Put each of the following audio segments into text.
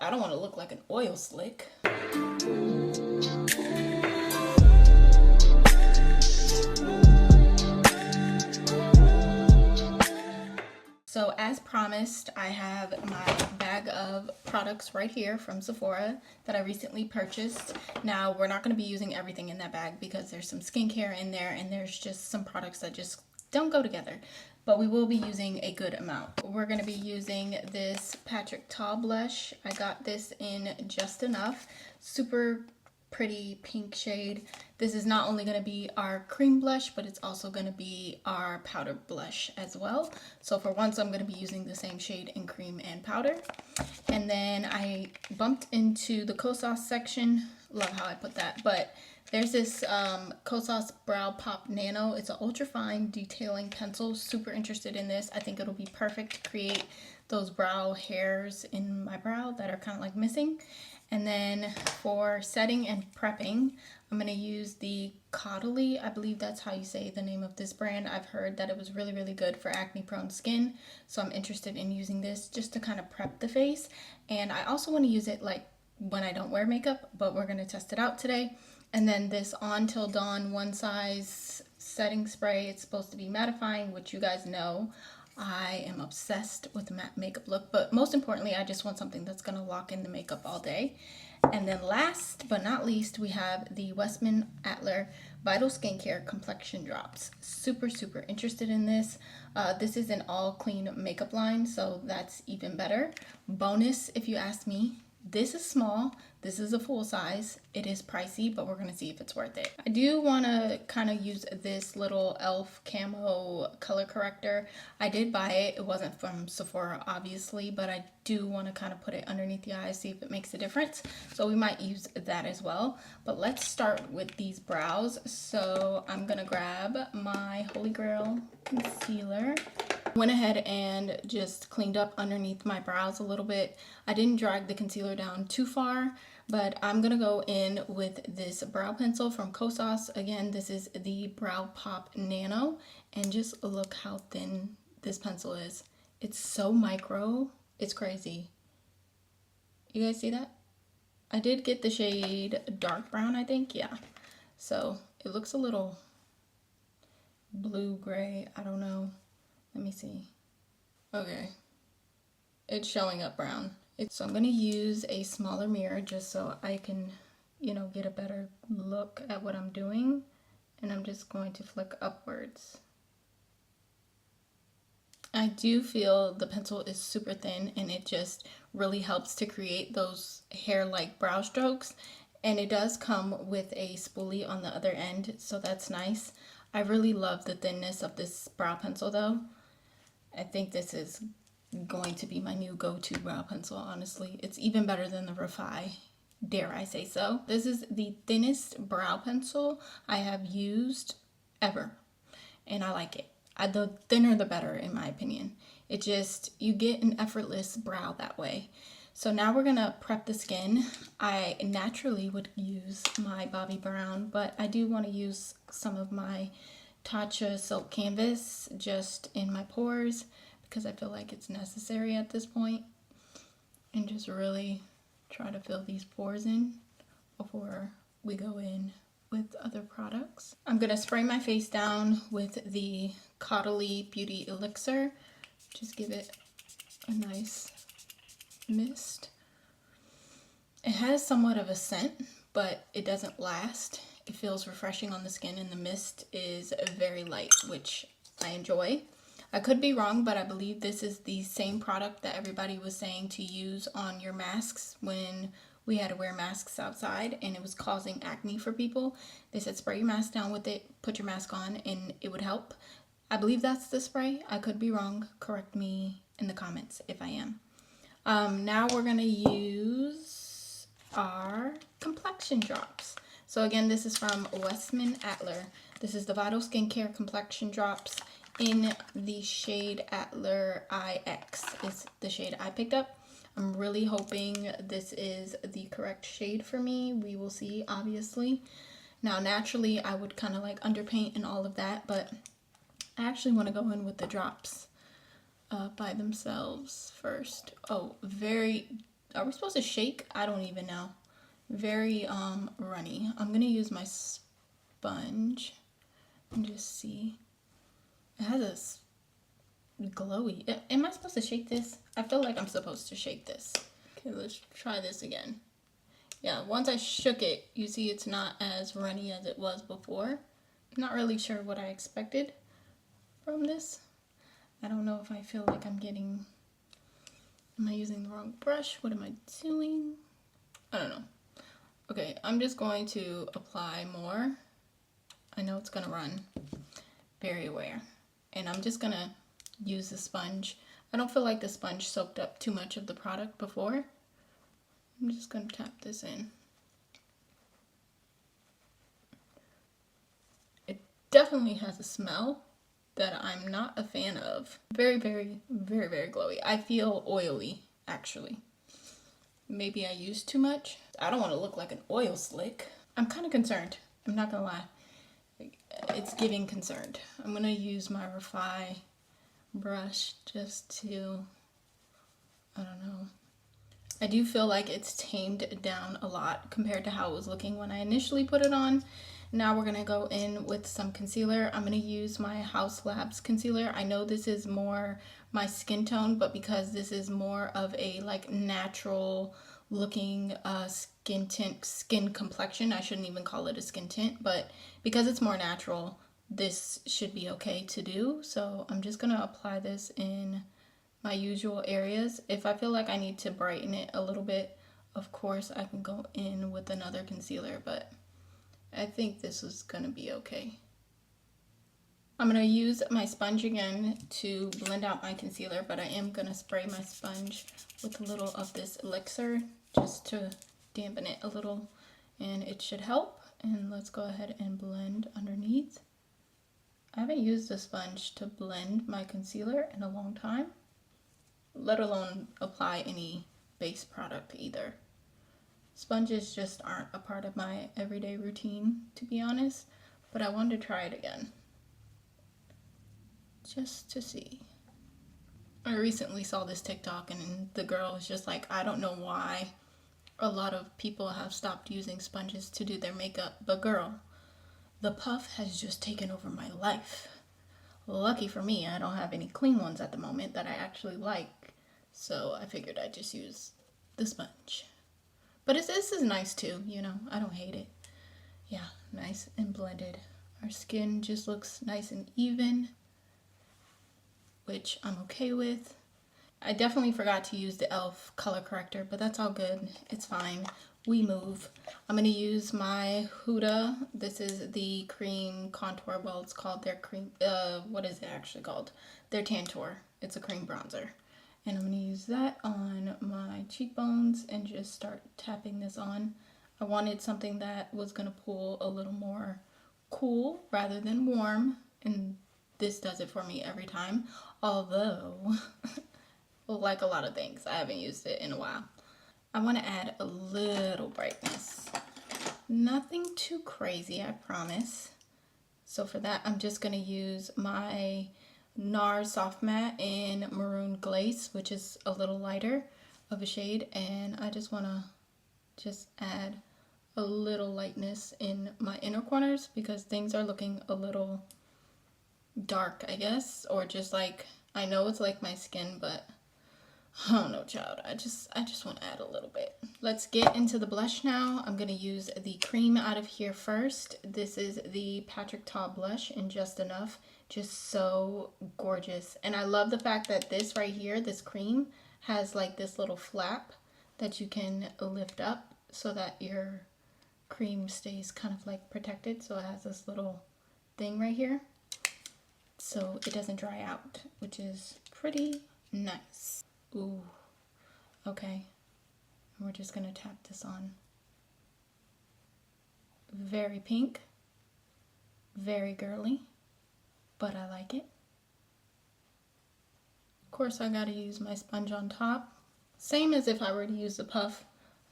I don't want to look like an oil slick. So as promised, I have my bag of products right here from Sephora that I recently purchased. Now, we're not going to be using everything in that bag because there's some skincare in there and there's just some products that just don't go together. But we will be using a good amount. We're going to be using this Patrick Ta blush. I got this in Just Enough. Super pretty pink shade. This is not only going to be our cream blush, but it's also going to be our powder blush as well. So for once, I'm going to be using the same shade in cream and powder. And then I bumped into the Kosas section. Love how I put that. But there's this Kosas Brow Pop Nano. It's an ultra fine detailing pencil. Super interested in this. I think it'll be perfect to create those brow hairs in my brow that are kind of like missing. And then for setting and prepping, I'm going to use the Caudalie. I believe that's how you say the name of this brand. I've heard that it was really, really good for acne prone skin. So I'm interested in using this just to kind of prep the face. And I also want to use it like when I don't wear makeup, but we're going to test it out today. And then this On Till Dawn One Size setting spray. It's supposed to be mattifying, which you guys know. I am obsessed with the matte makeup look, but most importantly, I just want something that's going to lock in the makeup all day. And then last but not least, we have the Westman Atelier Vital Skincare Complexion Drops. Super, super interested in this. This is an all clean makeup line, so that's even better. Bonus, if you ask me. This is small, this is a full size, it is pricey, but we're gonna see if it's worth it. I do wanna kind of use this little e.l.f. camo color corrector. I did buy it, it wasn't from Sephora obviously, but I do wanna kind of put it underneath the eyes, see if it makes a difference. So we might use that as well. But let's start with these brows. So I'm gonna grab my Holy Grail concealer. Went ahead and just cleaned up underneath my brows a little bit. I didn't drag the concealer down too far, but I'm gonna go in with this brow pencil from Kosas. Again, this is the Brow Pop Nano, and just look how thin this pencil is. It's so micro, it's crazy. You guys see that? I did get the shade dark brown, I think, yeah. So it looks a little blue gray, I don't know. Let me see. Okay, it's showing up brown. So I'm gonna use a smaller mirror just so I can, you know, get a better look at what I'm doing. And I'm just going to flick upwards. I do feel the pencil is super thin and it just really helps to create those hair-like brow strokes. And it does come with a spoolie on the other end, so that's nice. I really love the thinness of this brow pencil though. I think this is going to be my new go-to brow pencil, honestly. It's even better than the Refi, dare I say so. This is the thinnest brow pencil I have used ever, and I like it. The thinner the better, in my opinion. It just, you get an effortless brow that way. So now we're gonna prep the skin. I naturally would use my Bobbi Brown, but I do want to use some of my Tatcha Silk Canvas just in my pores because I feel like it's necessary at this point, and just really try to fill these pores in before we go in with other products. I'm gonna spray my face down with the Caudalie Beauty Elixir. Just give it a nice mist. It has somewhat of a scent, but it doesn't last. It feels refreshing on the skin, and the mist is very light, which I enjoy. I could be wrong, but I believe this is the same product that everybody was saying to use on your masks when we had to wear masks outside and it was causing acne for people. They said spray your mask down with it, put your mask on, and it would help. I believe that's the spray. I could be wrong. Correct me in the comments if I am. Now we're gonna use our complexion drops. So again, this is from Westman Atelier. This is the Vital Skincare Complexion Drops in the shade Atelier IX is the shade I picked up. I'm really hoping this is the correct shade for me. We will see, obviously. Now, naturally, I would kind of like underpaint and all of that, but I actually want to go in with the drops by themselves first. Oh, very Are we supposed to shake? I don't even know. Very runny. I'm gonna use my sponge and just see. It has a glowy. Am I supposed to shake this? I feel like I'm supposed to shake this. Okay, let's try this again. Yeah, once I shook it, you see it's not as runny as it was before. I'm not really sure what I expected from this. I don't know if I feel like I'm getting... Am I using the wrong brush? What am I doing? I don't know. Okay, I'm just going to apply more. I know it's gonna run. Very aware. And I'm just gonna use the sponge. I don't feel like the sponge soaked up too much of the product before. I'm just gonna tap this in. It definitely has a smell that I'm not a fan of. Very, very, very, very glowy. I feel oily, actually. Maybe I used too much. I don't want to look like an oil slick. I'm kind of concerned. I'm not gonna lie. It's giving concerned. I'm gonna use my Refi brush just to, I don't know. I do feel like it's tamed down a lot compared to how it was looking when I initially put it on. Now we're gonna go in with some concealer. I'm gonna use my HAUS Labs concealer. I know this is more my skin tone, but because this is more of a like natural looking skin tint, skin complexion, I shouldn't even call it a skin tint, but because it's more natural, this should be okay to do. So I'm just gonna apply this in my usual areas. If I feel like I need to brighten it a little bit, of course I can go in with another concealer, but I think this is gonna be okay. I'm gonna use my sponge again to blend out my concealer, but I am gonna spray my sponge with a little of this elixir just to dampen it a little, and it should help. And let's go ahead and blend underneath. I haven't used a sponge to blend my concealer in a long time, let alone apply any base product either. Sponges just aren't a part of my everyday routine, to be honest, but I wanted to try it again, just to see. I recently saw this TikTok and the girl was just like, I don't know why a lot of people have stopped using sponges to do their makeup, but girl, the puff has just taken over my life. Lucky for me, I don't have any clean ones at the moment that I actually like, so I figured I'd just use the sponge. But this is nice too, you know, I don't hate it. Yeah, nice and blended. Our skin just looks nice and even, which I'm okay with. I definitely forgot to use the e.l.f. color corrector, but that's all good. It's fine. We move. I'm going to use my Huda. This is the cream contour. Well, it's called their cream. What is it actually called? Their Tantour. It's a cream bronzer. And I'm going to use that on my cheekbones and just start tapping this on. I wanted something that was going to pull a little more cool rather than warm. And this does it for me every time. Although, like a lot of things, I haven't used it in a while. I want to add a little brightness. Nothing too crazy, I promise. So for that, I'm just going to use my NARS Soft Matte in Maroon Glaze, which is a little lighter of a shade. And I just want to just add a little lightness in my inner corners because things are looking a little dark, I guess. Or just like, I know it's like my skin, but I don't know, child. I just want to add a little bit. Let's get into the blush now. I'm going to use the cream out of here first. This is the Patrick Ta blush in Just Enough. Just so gorgeous. And I love the fact that this right here, this cream, has like this little flap that you can lift up so that your cream stays kind of like protected. So it has this little thing right here so it doesn't dry out, which is pretty nice. Ooh, okay. We're just gonna tap this on. Very pink, very girly, but I like it. Of course, I gotta use my sponge on top. Same as if I were to use the puff,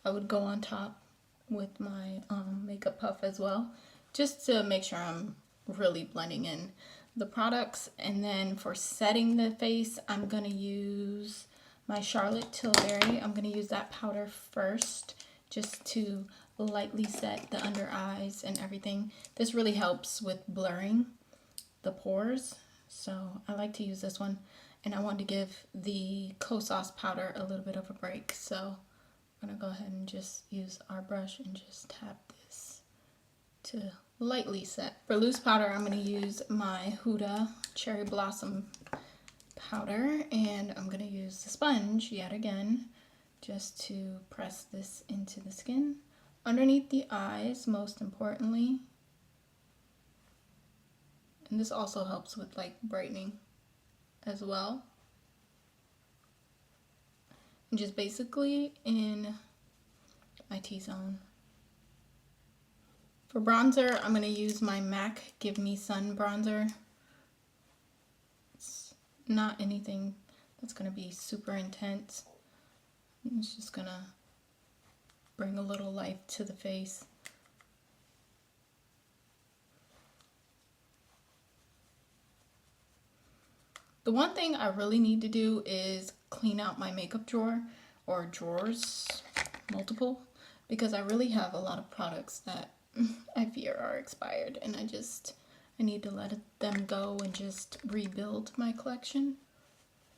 I would go on top with my makeup puff as well, just to make sure I'm really blending in the products. And then for setting the face, I'm gonna use my Charlotte Tilbury. I'm going to use that powder first just to lightly set the under eyes and everything. This really helps with blurring the pores, so I like to use this one. And I want to give the Kosas powder a little bit of a break, so I'm going to go ahead and just use our brush and just tap this to lightly set. For loose powder, I'm going to use my Huda Cherry Blossom powder, and I'm going to use the sponge yet again just to press this into the skin. Underneath the eyes, most importantly. And this also helps with like brightening as well. And just basically in my T-zone. For bronzer, I'm going to use my MAC Give Me Sun bronzer. It's not anything that's going to be super intense. It's just going to bring a little life to the face. The one thing I really need to do is clean out my makeup drawer, or drawers, multiple, because I really have a lot of products that I fear are expired, and I need to let them go and just rebuild my collection.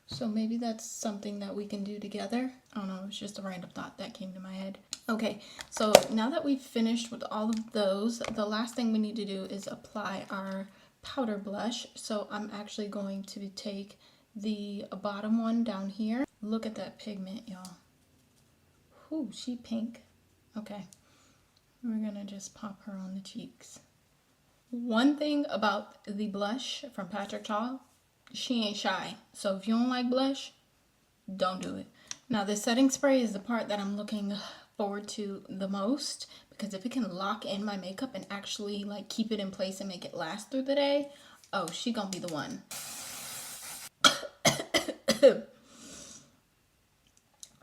So maybe that's something that we can do together. I don't know, it's just a random thought that came to my head. Okay, so now that we've finished with all of those, the last thing we need to do is apply our powder blush. So I'm actually going to take the bottom one down here. Look at that pigment, y'all. Ooh, she pink. Okay, we're gonna just pop her on the cheeks. One thing about the blush from Patrick Ta, she ain't shy. So if you don't like blush, don't do it. Now the setting spray is the part that I'm looking forward to the most, because if it can lock in my makeup and actually like keep it in place and make it last through the day, oh, she gonna be the one.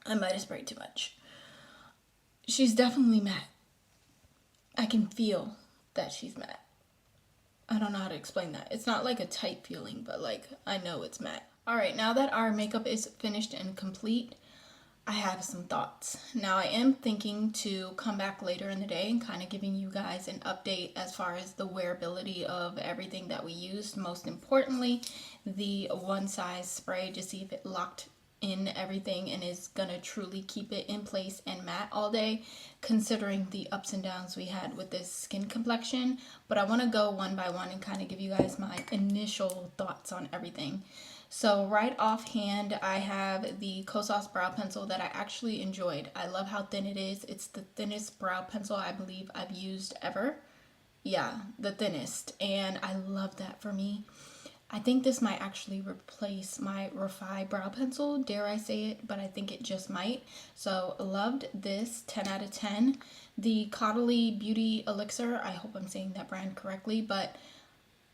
I might have sprayed too much. She's definitely matte. I can feel that she's matte. I don't know how to explain that. It's not like a tight feeling, but like I know it's matte. All right, now that our makeup is finished and complete, I have some thoughts. Now I am thinking to come back later in the day and kind of giving you guys an update as far as the wearability of everything that we used. Most importantly, the one size spray, to see if it locked in everything and is gonna truly keep it in place and matte all day, considering the ups and downs we had with this skin complexion. But I want to go one by one and kind of give you guys my initial thoughts on everything. So right offhand, I have the Kosas brow pencil that I actually enjoyed. I love how thin it is. It's the thinnest brow pencil I believe I've used ever. Yeah, the thinnest, and I love that for me. I think this might actually replace my Refi brow pencil, dare I say it, but I think it just might. So loved this, 10 out of 10. The Caudalie Beauty Elixir, I hope I'm saying that brand correctly, but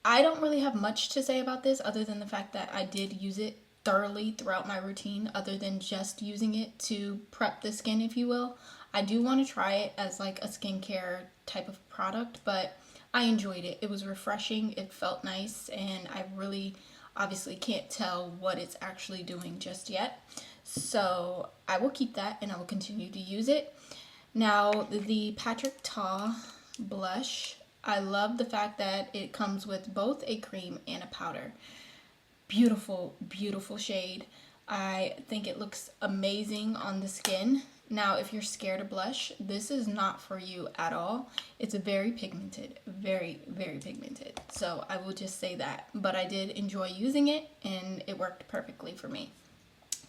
I don't really have much to say about this other than the fact that I did use it thoroughly throughout my routine, other than just using it to prep the skin, if you will. I do want to try it as like a skincare type of product, but I enjoyed it. It was refreshing, it felt nice, and I really obviously can't tell what it's actually doing just yet. So I will keep that and I will continue to use it. Now the Patrick Ta blush, I love the fact that it comes with both a cream and a powder. Beautiful, beautiful shade. I think it looks amazing on the skin. Now, if you're scared of blush, this is not for you at all. It's very pigmented, very, very pigmented. So I will just say that. But I did enjoy using it and it worked perfectly for me.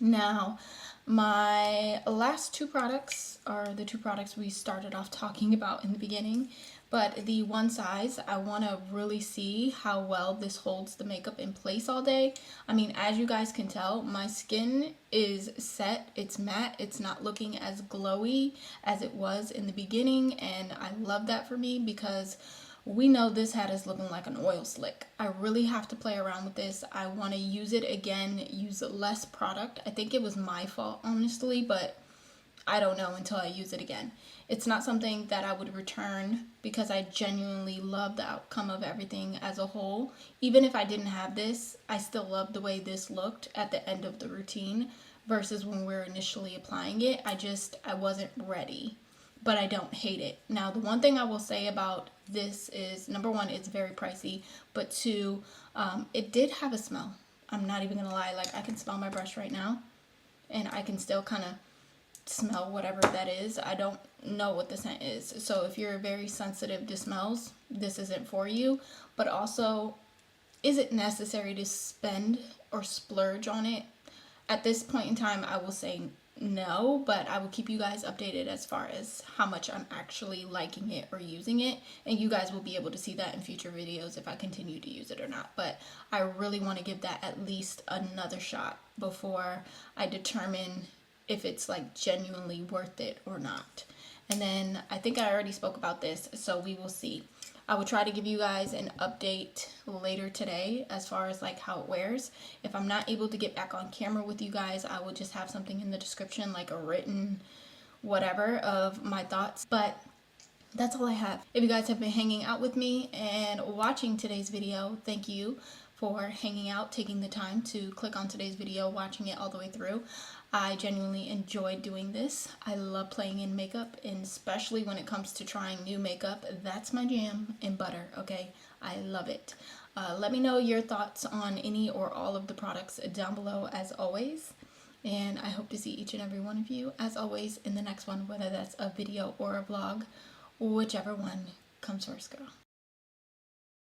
Now, my last two products are the two products we started off talking about in the beginning. But the one size, I want to really see how well this holds the makeup in place all day. I mean, as you guys can tell, my skin is set, it's matte, it's not looking as glowy as it was in the beginning, and I love that for me because we know this had us looking like an oil slick. I really have to play around with this. I want to use it again, use less product. I think it was my fault, honestly, but I don't know until I use it again. It's not something that I would return because I genuinely love the outcome of everything as a whole. Even if I didn't have this, I still love the way this looked at the end of the routine versus when we're initially applying it. I wasn't ready, but I don't hate it. Now, the one thing I will say about this is, number one, it's very pricey, but two, it did have a smell. I'm not even gonna lie, like I can smell my brush right now and I can still kind of smell whatever that is. I don't know what the scent is. So if you're very sensitive to smells, this isn't for you. But also, is it necessary to spend or splurge on it? At this point in time, I will say no, but I will keep you guys updated as far as how much I'm actually liking it or using it, and you guys will be able to see that in future videos if I continue to use it or not. But I really want to give that at least another shot before I determine if it's like genuinely worth it or not. And then I think I already spoke about this, so we will see. I will try to give you guys an update later today as far as like how it wears. If I'm not able to get back on camera with you guys, I will just have something in the description, like a written whatever of my thoughts. But that's all I have. If you guys have been hanging out with me and watching today's video, thank you for hanging out, taking the time to click on today's video, watching it all the way through. I genuinely enjoy doing this. I love playing in makeup, and especially when it comes to trying new makeup. That's my jam and butter, okay? I love it. Let me know your thoughts on any or all of the products down below as always. And I hope to see each and every one of you as always in the next one, whether that's a video or a vlog, whichever one comes first, girl.